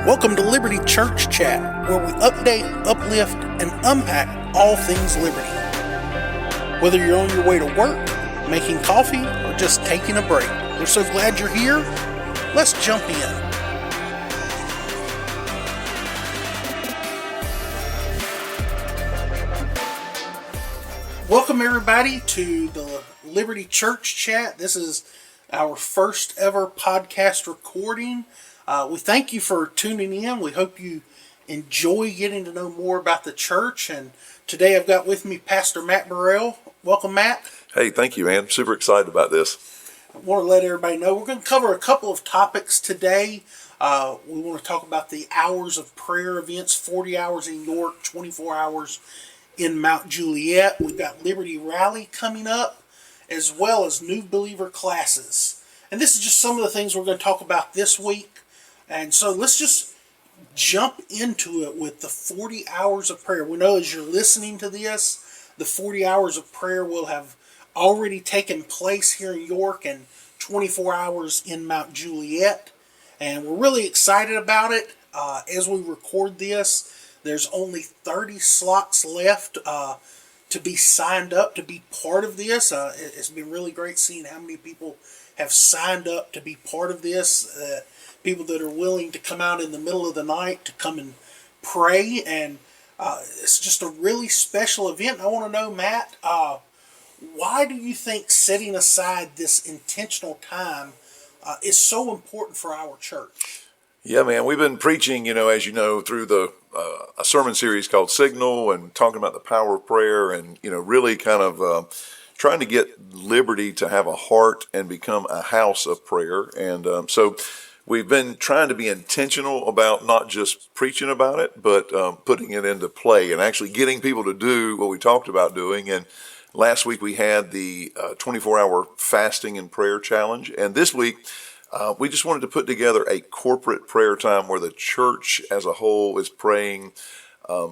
Welcome to Liberty Church Chat, where we update, uplift, and unpack all things Liberty. Whether you're on your way to work, making coffee, or just taking a break, we're so glad you're here. Let's jump in. Welcome everybody to the Liberty Church Chat. This is our first ever podcast recording. We thank you for tuning in. We hope you enjoy getting to know more about the church. And today I've got with me Pastor Matt Burrell. Welcome, Matt. Hey, thank you, man. Super excited about this. I want to let everybody know we're going to cover a couple of topics today. We want to talk about the Hours of Prayer events, 40 hours in York, 24 hours in Mount Juliet. We've got Liberty Rally coming up, as well as new believer classes. And this is just some of the things we're going to talk about this week. And so let's just jump into it with the 40 hours of prayer. We know as you're listening to this, the 40 hours of prayer will have already taken place here in York and 24 hours in Mount Juliet. And we're really excited about it. As we record this, there's only 30 slots left to be signed up to be part of this. It's been really great seeing how many people have signed up to be part of this. People that are willing to come out in the middle of the night to come and pray. And it's just a really special event. I want to know, Matt, why do you think setting aside this intentional time is so important for our church? Yeah, man, we've been preaching, as you know, through a sermon series called Signal and talking about the power of prayer and, really kind of trying to get Liberty to have a heart and become a house of prayer. And so we've been trying to be intentional about not just preaching about it, but putting it into play and actually getting people to do what we talked about doing. And last week we had the 24-hour fasting and prayer challenge. And this week we just wanted to put together a corporate prayer time where the church as a whole is praying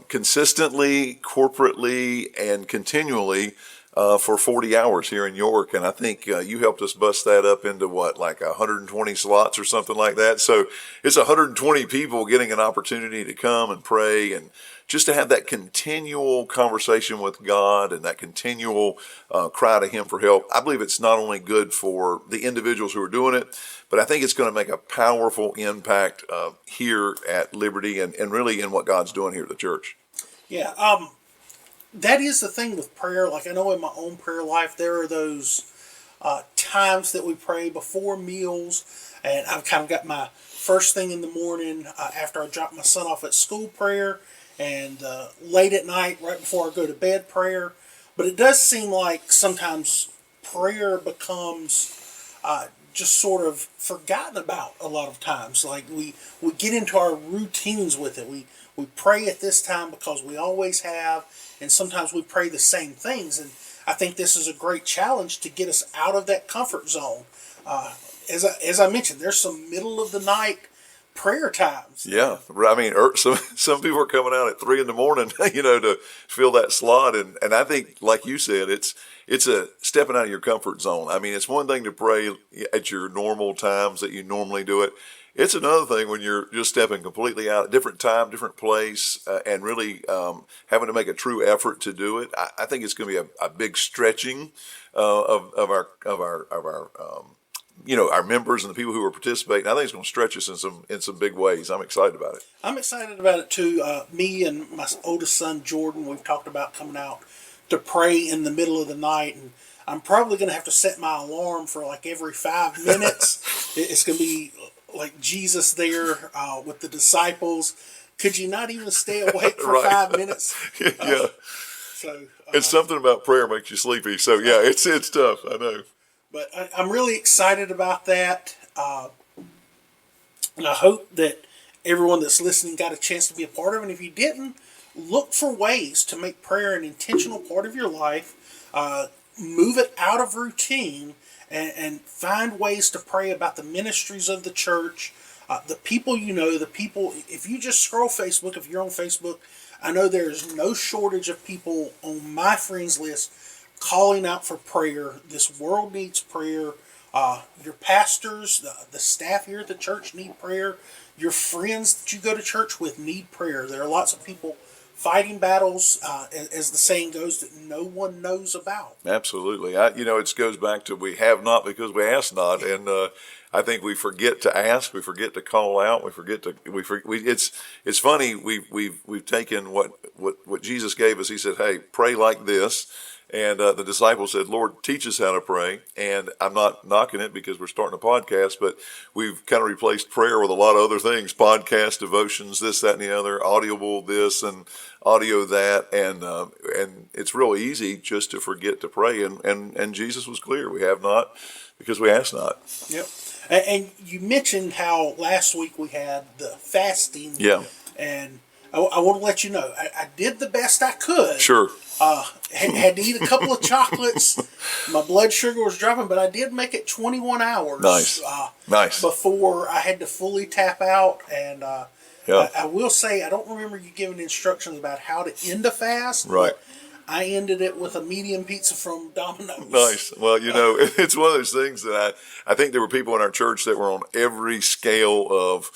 consistently, corporately, and continually for 40 hours here in York. And I think you helped us bust that up into like 120 slots or something like that. So it's 120 people getting an opportunity to come and pray and just to have that continual conversation with God and that continual cry to Him for help. I believe it's not only good for the individuals who are doing it, but I think it's going to make a powerful impact here at Liberty and really in what God's doing here at the church. Yeah, that is the thing with prayer. Like I know in my own prayer life, there are those times that we pray before meals, and I've kind of got my first thing in the morning after I drop my son off at school prayer, and late at night right before I go to bed prayer. But it does seem like sometimes prayer becomes just sort of forgotten about a lot of times. Like we get into our routines with it. We pray at this time because we always have, and sometimes we pray the same things. And I think this is a great challenge to get us out of that comfort zone. As I mentioned, there's some middle of the night prayer times. Yeah, I mean, some people are coming out at 3 a.m, to fill that slot. And I think, like you said, it's a stepping out of your comfort zone. I mean, it's one thing to pray at your normal times that you normally do it. It's another thing when you're just stepping completely out, different time, different place, and really having to make a true effort to do it. I think it's going to be a big stretching of our our members and the people who are participating. I think it's going to stretch us in some big ways. I'm excited about it. I'm excited about it too. Me and my oldest son Jordan, we've talked about coming out to pray in the middle of the night, and I'm probably going to have to set my alarm for like every 5 minutes. It's going to be like Jesus there with the disciples. Could you not even stay awake for right. 5 minutes? Yeah. It's something about prayer makes you sleepy. So yeah, it's tough. I know. But I'm really excited about that. And I hope that everyone that's listening got a chance to be a part of it. And if you didn't, look for ways to make prayer an intentional part of your life. Move it out of routine and find ways to pray about the ministries of the church, the people if you just scroll Facebook, if you're on Facebook, I know there's no shortage of people on my friends list calling out for prayer. This world needs prayer. Your pastors, the staff here at the church need prayer. Your friends that you go to church with need prayer. There are lots of people fighting battles, as the saying goes, that no one knows about. Absolutely. It goes back to we have not because we ask not, and I think we forget to ask, we forget to call out, we forget to it's funny we've taken what Jesus gave us. He said, "Hey, pray like this." And the disciples said, "Lord, teach us how to pray." And I'm not knocking it because we're starting a podcast, but we've kind of replaced prayer with a lot of other things: podcast, devotions, this, that, and the other, audible this and audio that, and it's real easy just to forget to pray. And Jesus was clear: we have not because we ask not. Yep. And you mentioned how last week we had the fasting. Yeah. And I want to let you know, I did the best I could. Sure. Had to eat a couple of chocolates. My blood sugar was dropping, but I did make it 21 hours. Nice. Nice. Before I had to fully tap out. And Yeah. I will say, I don't remember you giving instructions about how to end a fast. Right. I ended it with a medium pizza from Domino's. Nice. Well, it's one of those things that I think there were people in our church that were on every scale of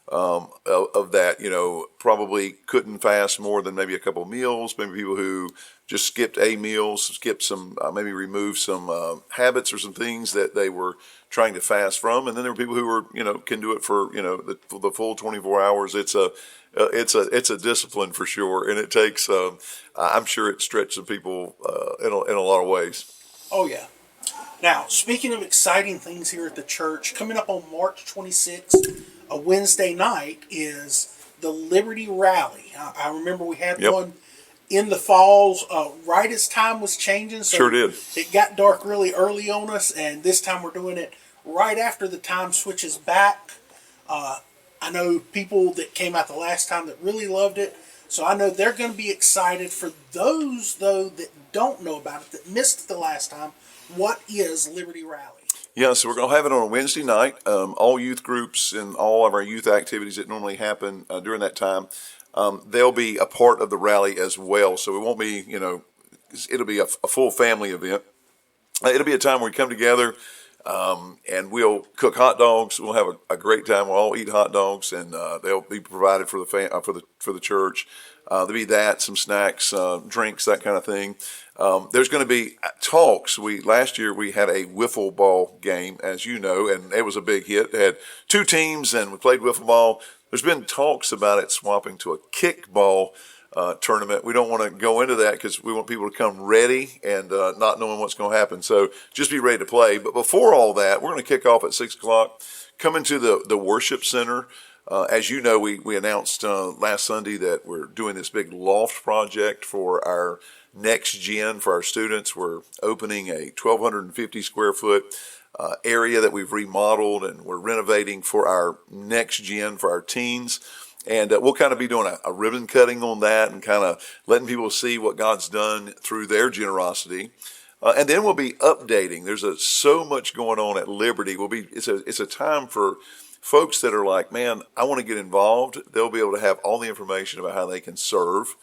that, probably couldn't fast more than maybe a couple of meals. Maybe people who just skipped a meal, skipped some, maybe removed some habits or some things that they were trying to fast from. And then there were people who were, can do it for, the full 24 hours. It's a discipline for sure. And it takes, I'm sure it stretches people in a lot of ways. Oh, yeah. Now, speaking of exciting things here at the church, coming up on March 26th, a Wednesday night, is the Liberty Rally. I remember we had one in the fall, right as time was changing. So sure did. It got dark really early on us, and this time we're doing it right after the time switches back. I know people that came out the last time that really loved it, so I know they're going to be excited. For those, though, that don't know about it, that missed the last time, what is Liberty Rally? Yeah, so we're going to have it on a Wednesday night. All youth groups and all of our youth activities that normally happen during that time, they'll be a part of the rally as well. So it won't be, it'll be a full family event. It'll be a time where we come together and we'll cook hot dogs. We'll have a great time. We'll all eat hot dogs, and they'll be provided for the church. There'll be that, some snacks, drinks, that kind of thing. There's going to be talks. Last year we had a wiffle ball game, as you know, and it was a big hit. It had two teams, and we played wiffle ball. There's been talks about it swapping to a kickball tournament. We don't want to go into that because we want people to come ready and not knowing what's going to happen. So just be ready to play. But before all that, we're going to kick off at 6 o'clock. Come into the worship center. As you know, we announced last Sunday that we're doing this big loft project for our next gen for our students. We're opening a 1,250 square foot area that we've remodeled, and we're renovating for our next gen for our teens. And we'll kind of be doing a ribbon cutting on that and kind of letting people see what God's done through their generosity. And then we'll be updating. There's so much going on at Liberty. It's a time for folks that are like, man, I want to get involved. They'll be able to have all the information about how they can serve.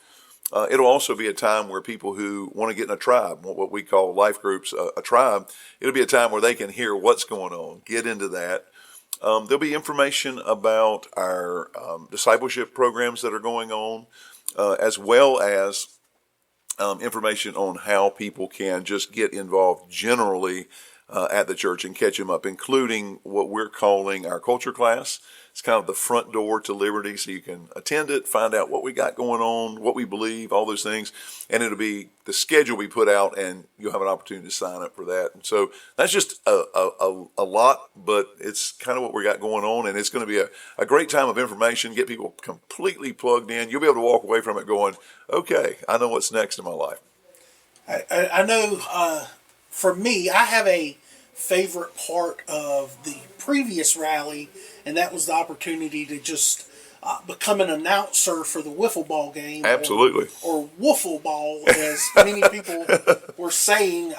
It'll also be a time where people who want to get in a tribe, what we call life groups, a tribe, it'll be a time where they can hear what's going on, get into that. There'll be information about our discipleship programs that are going on, as well as information on how people can just get involved generally at the church and catch them up, including what we're calling our culture class. It's kind of the front door to Liberty, so you can attend it, find out what we got going on, what we believe, all those things. And it'll be the schedule we put out, and you'll have an opportunity to sign up for that. And so that's just a lot, but it's kind of what we got going on, and it's going to be a great time of information, get people completely plugged in. You'll be able to walk away from it going, okay, I know what's next in my life. I know for me, I have a favorite part of the previous rally, and that was the opportunity to just become an announcer for the wiffle ball game. Absolutely. Or woofle ball, as many people were saying.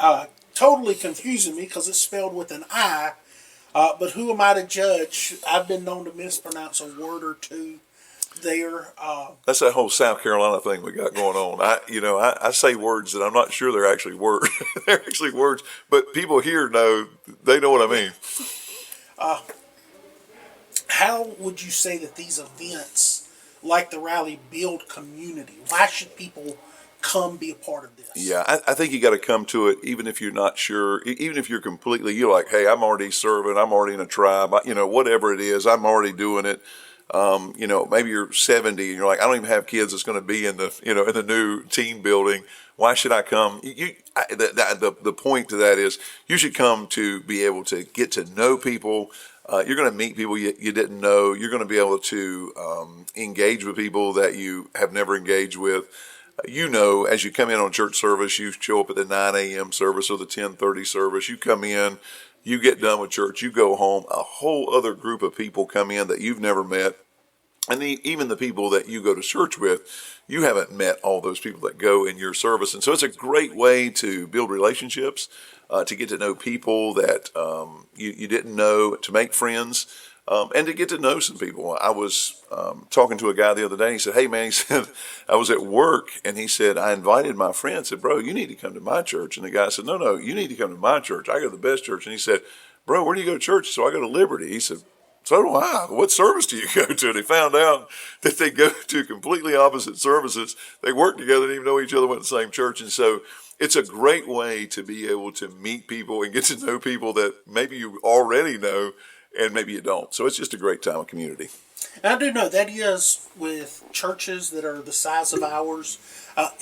Totally confusing me because it's spelled with an I. But who am I to judge? I've been known to mispronounce a word or two. there. That's that whole South Carolina thing we got going on. I say words that I'm not sure they're actually words. They're actually words, but people here know, they know what I mean. How would you say that these events, like the rally, build community? Why should people come be a part of this? Yeah, I think you got to come to it, even if you're not sure, even if you're like, hey, I'm already serving, I'm already in a tribe, whatever it is, I'm already doing it. Maybe you're 70 and you're like, I don't even have kids that's going to be in the new team building. Why should I come? The point to that is you should come to be able to get to know people. You're going to meet people you didn't know. You're going to be able to engage with people that you have never engaged with. As you come in on church service, you show up at the 9 a.m. service or the 10:30 service. You come in, you get done with church, you go home. A whole other group of people come in that you've never met. And even the people that you go to church with, you haven't met all those people that go in your service. And so it's a great way to build relationships, to get to know people that you didn't know, to make friends, and to get to know some people. I was talking to a guy the other day, and he said, hey, man, he said, I was at work, and he said, I invited my friend, said, bro, you need to come to my church. And the guy said, no, you need to come to my church. I go to the best church. And he said, bro, where do you go to church? So I go to Liberty. He said, so do I. What service do you go to? And he found out that they go to completely opposite services. They work together, didn't even know each other, went to the same church. And so it's a great way to be able to meet people and get to know people that maybe you already know and maybe you don't. So it's just a great time of community. And I do know that is with churches that are the size of ours,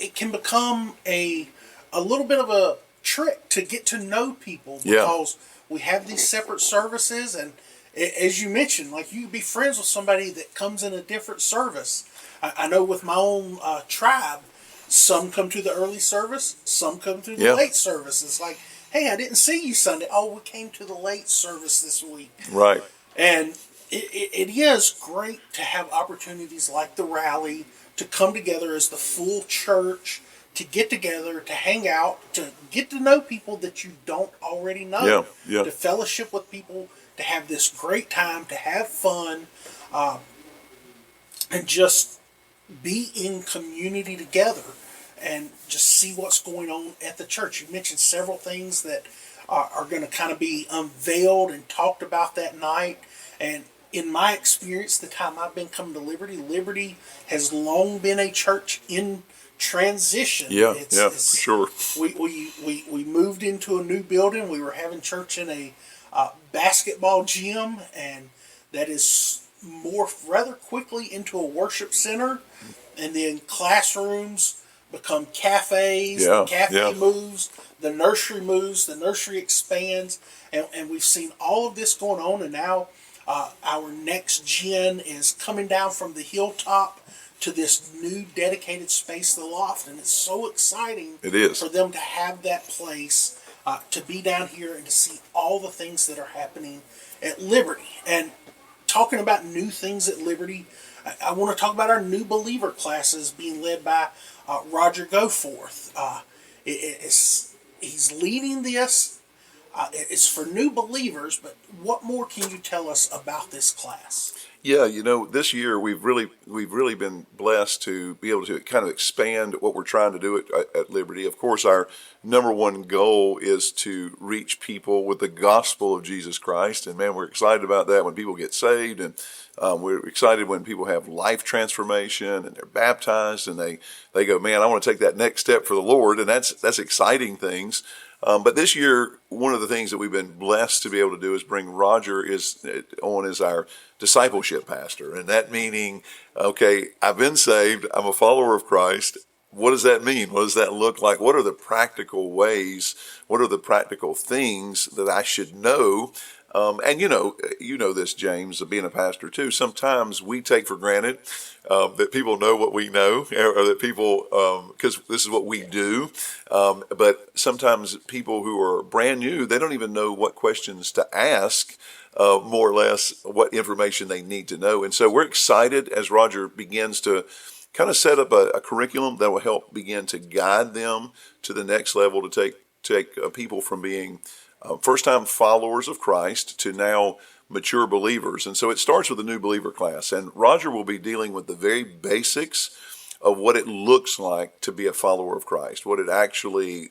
it can become a little bit of a trick to get to know people because we have these separate services, and as you mentioned, like you be friends with somebody that comes in a different service. I know with my own tribe, some come to the early service, some come to the late service. It's like, hey, I didn't see you Sunday. Oh, we came to the late service this week. Right. And it is great to have opportunities like the rally to come together as the full church, to get together, to hang out, to get to know people that you don't already know, to fellowship with people, to have this great time, to have fun, and just be in community together and just see what's going on at the church. You mentioned several things that are going to kind of be unveiled and talked about that night. And in my experience, the time I've been coming to Liberty has long been a church in transition. For sure. We moved into a new building. We were having church in a basketball gym, and that is morphed rather quickly into a worship center, and then classrooms become cafes. The cafe moves, the nursery moves, the nursery expands, and we've seen all of this going on, and now our next gen is coming down from the hilltop to this new dedicated space, the loft, and it's so exciting. It is for them to have that place, to be down here and to see all the things that are happening at Liberty. And talking about new things at Liberty, I want to talk about our new believer classes being led by Roger Goforth. He's leading this. It's for new believers, but what more can you tell us about this class? Yeah, this year we've really been blessed to be able to kind of expand what we're trying to do at Liberty. Of course, our number one goal is to reach people with the gospel of Jesus Christ, and man, we're excited about that when people get saved, and we're excited when people have life transformation and they're baptized and they go, man, I want to take that next step for the Lord, and that's exciting things. But this year, one of the things that we've been blessed to be able to do is bring Roger on as our discipleship pastor. And that meaning, okay, I've been saved, I'm a follower of Christ. What does that mean? What does that look like? What are the practical ways? What are the practical things that I should know? And you know this, James, of being a pastor too. Sometimes we take for granted that people know what we know, or that people, because this is what we do. But sometimes people who are brand new, they don't even know what questions to ask, more or less what information they need to know. And so we're excited as Roger begins to kind of set up a curriculum that will help begin to guide them to the next level, to take people from being first-time followers of Christ to now mature believers. And so it starts with a new believer class. And Roger will be dealing with the very basics of what it looks like to be a follower of Christ, what it actually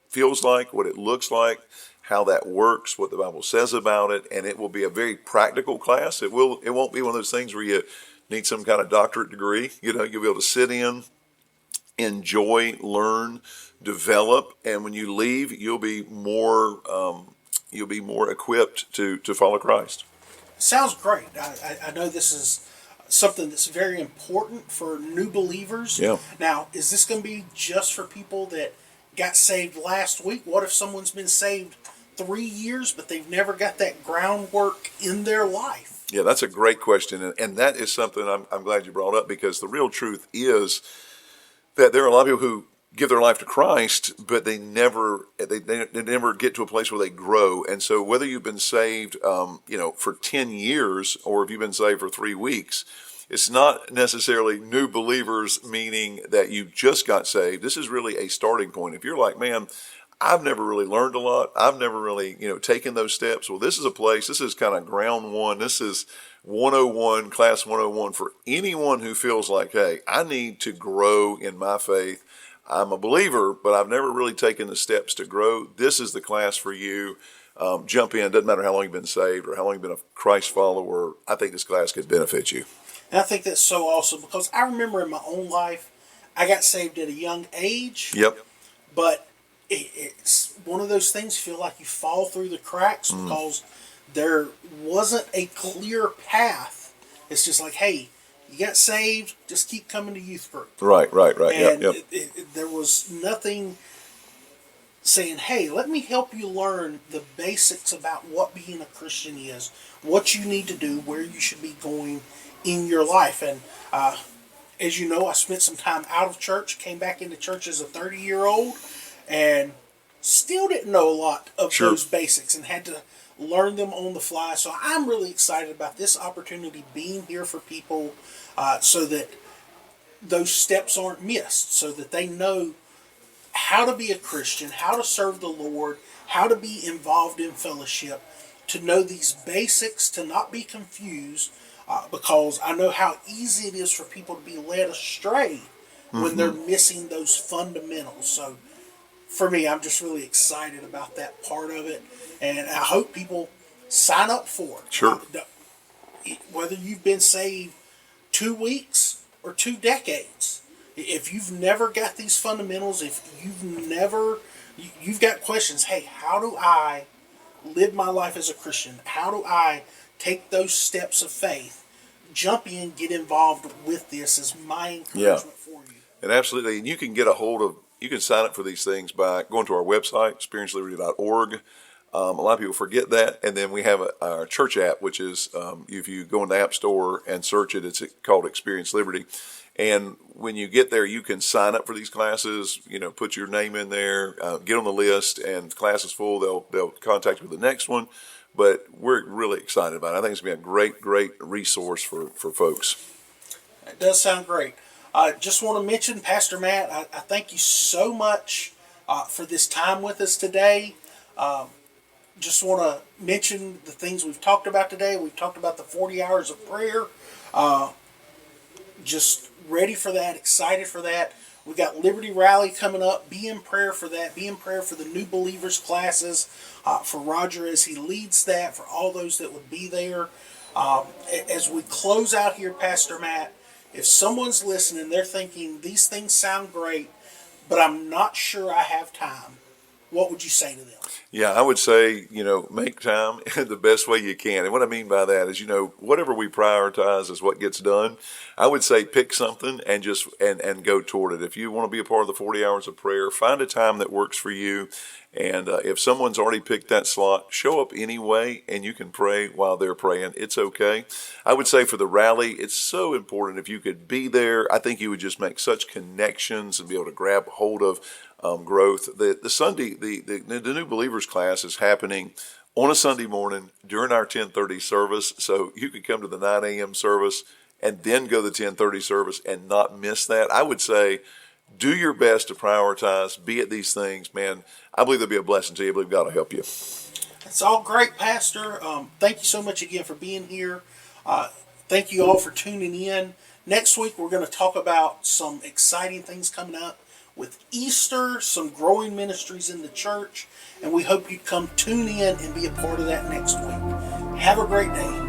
feels like, what it looks like, how that works, what the Bible says about it. And it will be a very practical class. It won't be one of those things where you need some kind of doctorate degree. You'll be able to sit in, enjoy, learn, develop, and when you leave, you'll be more equipped to follow Christ. Sounds great. I know this is something that's very important for new believers. Yeah. Now, is this going to be just for people that got saved last week? What if someone's been saved 3 years, but they've never got that groundwork in their life? Yeah, that's a great question, and that is something I'm glad you brought up, because the real truth is that there are a lot of people who give their life to Christ, but they never get to a place where they grow. And so whether you've been saved, for 10 years, or if you've been saved for 3 weeks, it's not necessarily new believers, meaning that you just got saved. This is really a starting point. If you're like, man, I've never really learned a lot, I've never really, taken those steps. Well, this is a place, this is kind of ground one. This is 101, class 101 for anyone who feels like, hey, I need to grow in my faith. I'm a believer, but I've never really taken the steps to grow. This is the class for you. Jump in. Doesn't matter how long you've been saved or how long you've been a Christ follower. I think this class could benefit you. And I think that's so awesome, because I remember in my own life, I got saved at a young age. Yep. But it's one of those things, you feel like you fall through the cracks because there wasn't a clear path. It's just like, hey, you got saved, just keep coming to youth group. Right. And Yep. There was nothing saying, hey, let me help you learn the basics about what being a Christian is, what you need to do, where you should be going in your life. And as you know, I spent some time out of church, came back into church as a 30-year-old, and still didn't know a lot of Sure. those basics and had to learn them on the fly. So I'm really excited about this opportunity being here for people, so that those steps aren't missed, so that they know how to be a Christian, how to serve the Lord, how to be involved in fellowship, to know these basics, to not be confused, because I know how easy it is for people to be led astray when they're missing those fundamentals. So for me, I'm just really excited about that part of it, and I hope people sign up for it. Sure. Whether you've been saved 2 weeks or 2 decades, if you've never got these fundamentals, if you've got questions, hey, how do I live my life as a Christian? How do I take those steps of faith? Jump in, get involved with this is my encouragement for you. And absolutely, and you can you can sign up for these things by going to our website, experienceliberty.org. A lot of people forget that. And then we have our church app, which is, if you go in the App Store and search it, it's called Experience Liberty. And when you get there, you can sign up for these classes, put your name in there, get on the list, and if the class is full, they'll contact you with the next one. But we're really excited about it. I think it's going to be a great resource for folks. It does sound great. I just want to mention, Pastor Matt, I thank you so much for this time with us today. Just want to mention the things we've talked about today. We've talked about the 40 hours of prayer. Just ready for that, excited for that. We got Liberty Rally coming up. Be in prayer for that. Be in prayer for the new believers classes, for Roger as he leads that, for all those that would be there. As we close out here, Pastor Matt, if someone's listening, they're thinking, these things sound great, but I'm not sure I have time, what would you say to them? Yeah, I would say, make time the best way you can. And what I mean by that is, whatever we prioritize is what gets done. I would say pick something and just and go toward it. If you want to be a part of the 40 hours of prayer, find a time that works for you. And if someone's already picked that slot, show up anyway, and you can pray while they're praying. It's okay. I would say for the rally, it's so important if you could be there. I think you would just make such connections and be able to grab hold of growth. The Sunday, the new believers class is happening on a Sunday morning during our 10:30 service. So you could come to the 9 a.m. service and then go to the 10:30 service and not miss that. I would say do your best to prioritize, be at these things, man. I believe they'll be a blessing to you. I believe God will help you. It's all great, Pastor. Thank you so much again for being here. Thank you all for tuning in. Next week, we're going to talk about some exciting things coming up with Easter, some growing ministries in the church, and we hope you come tune in and be a part of that next week. Have a great day.